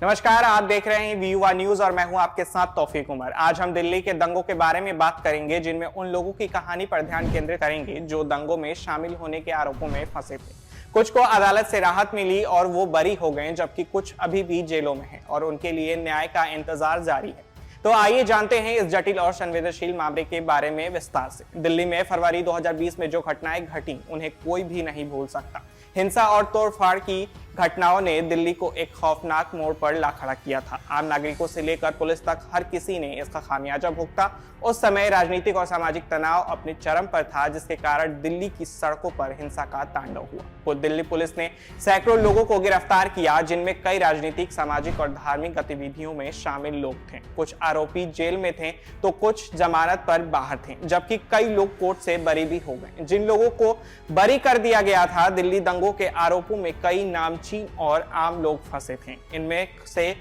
नमस्कार, आप देख रहे हैं वीयूआ न्यूज और मैं हूं आपके साथ तौफीक उमर। आज हम दिल्ली के दंगों के बारे में बात करेंगे, जिनमें उन लोगों की कहानी पर ध्यान केंद्रित करेंगे जो दंगों में शामिल होने के आरोपों में फंसे थे। कुछ को अदालत से राहत मिली और वो बरी हो गए, जबकि कुछ अभी भी जेलों में हैं और उनके लिए न्याय का इंतजार जारी है। तो आइए जानते हैं इस जटिल और संवेदनशील मामले के बारे में विस्तार से। दिल्ली में फरवरी 2020 में जो घटनाएं घटी उन्हें कोई भी नहीं भूल सकता। हिंसा और तोड़फाड़ की घटनाओं ने दिल्ली को एक खौफनाक मोड़ पर ला खड़ा किया था। आम नागरिकों से लेकर पुलिस तक हर किसी ने इसका खामियाजा भुगता। उस समय राजनीतिक और सामाजिक तनाव अपने चरम पर था, जिसके कारण दिल्ली की सड़कों पर हिंसा का तांडव हुआ। दिल्ली पुलिस ने सैकड़ों लोगों को गिरफ्तार किया, जिनमें कई राजनीतिक, सामाजिक और धार्मिक गतिविधियों में शामिल लोग थे। कुछ आरोपी जेल में थे तो कुछ जमानत पर बाहर थे, जबकि कई लोग कोर्ट से बरी भी हो गए। जिन लोगों को बरी कर दिया गया था, दिल्ली दंगों के आरोपों में कई नामचीन और आम लोग फंसे थे। इनमें से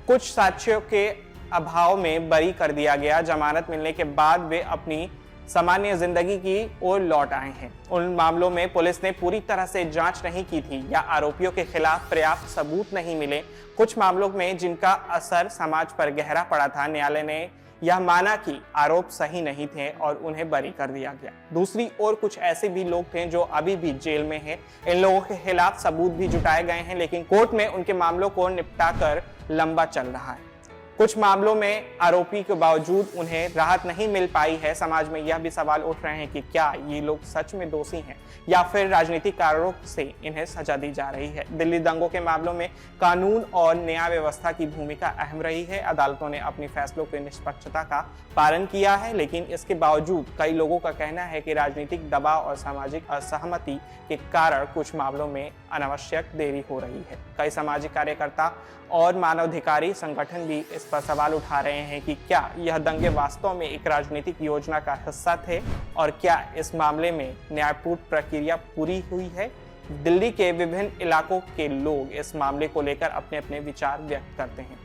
कुछ साक्ष्यों के अभाव में बरी कर दिया गया। जमानत मिलने के बाद वे अपनी सामान्य जिंदगी की ओर लौट आए हैं। उन मामलों में पुलिस ने पूरी तरह से जांच नहीं की थी या आरोपियों के खिलाफ पर्याप्त सबूत नहीं मिले। कुछ मामलों में जिनका असर समाज पर गहरा पड़ा था, न्यायालय ने यह माना कि आरोप सही नहीं थे और उन्हें बरी कर दिया गया। दूसरी ओर कुछ ऐसे भी लोग थे जो अभी भी जेल में हैं। इन लोगों के खिलाफ सबूत भी जुटाए गए हैं, लेकिन कोर्ट में उनके मामलों को निपटाकर लंबा चल रहा है। कुछ मामलों में आरोपी के बावजूद उन्हें राहत नहीं मिल पाई है। समाज में यह भी सवाल उठ रहे हैं कि क्या ये लोग सच में दोषी हैं या फिर राजनीतिक कारणों से इन्हें सजा दी जा रही है। दिल्ली दंगों के मामलों में कानून और न्याय व्यवस्था की भूमिका अहम रही है। अदालतों ने अपने फैसलों की निष्पक्षता का पालन किया है, लेकिन इसके बावजूद कई लोगों का कहना है कि राजनीतिक दबाव और सामाजिक असहमति के कारण कुछ मामलों में अनावश्यक देरी हो रही है। कई सामाजिक कार्यकर्ता और मानवाधिकारी संगठन भी इस पर सवाल उठा रहे हैं कि क्या यह दंगे वास्तव में एक राजनीतिक योजना का हिस्सा थे और क्या इस मामले में न्यायपूर्ण प्रक्रिया पूरी हुई है। दिल्ली के विभिन्न इलाकों के लोग इस मामले को लेकर अपने अपने विचार व्यक्त करते हैं।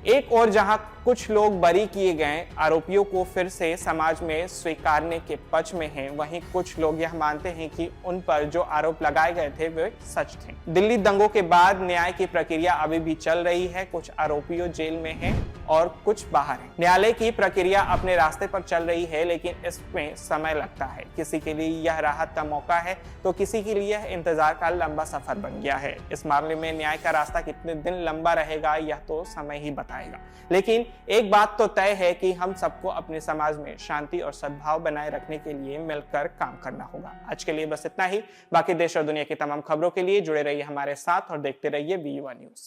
एक और जहां कुछ लोग बरी किए गए आरोपियों को फिर से समाज में स्वीकारने के पक्ष में हैं, वहीं कुछ लोग यह मानते हैं कि उन पर जो आरोप लगाए गए थे वे सच थे। दिल्ली दंगों के बाद न्याय की प्रक्रिया अभी भी चल रही है। कुछ आरोपियों जेल में हैं और कुछ बाहर हैं। न्यायालय की प्रक्रिया अपने रास्ते पर चल रही है, लेकिन इसमें समय लगता है। किसी के लिए यह राहत का मौका है तो किसी के लिए यह इंतजार का लंबा सफर बन गया है। इस मामले में न्याय का रास्ता कितने दिन लंबा रहेगा यह तो समय ही बताएगा, लेकिन एक बात तो तय है कि हम सबको अपने समाज में शांति और सद्भाव बनाए रखने के लिए मिलकर काम करना होगा। आज के लिए बस इतना ही। बाकी देश और दुनिया की तमाम खबरों के लिए जुड़े रहिए हमारे साथ और देखते रहिए वीयूआ न्यूज।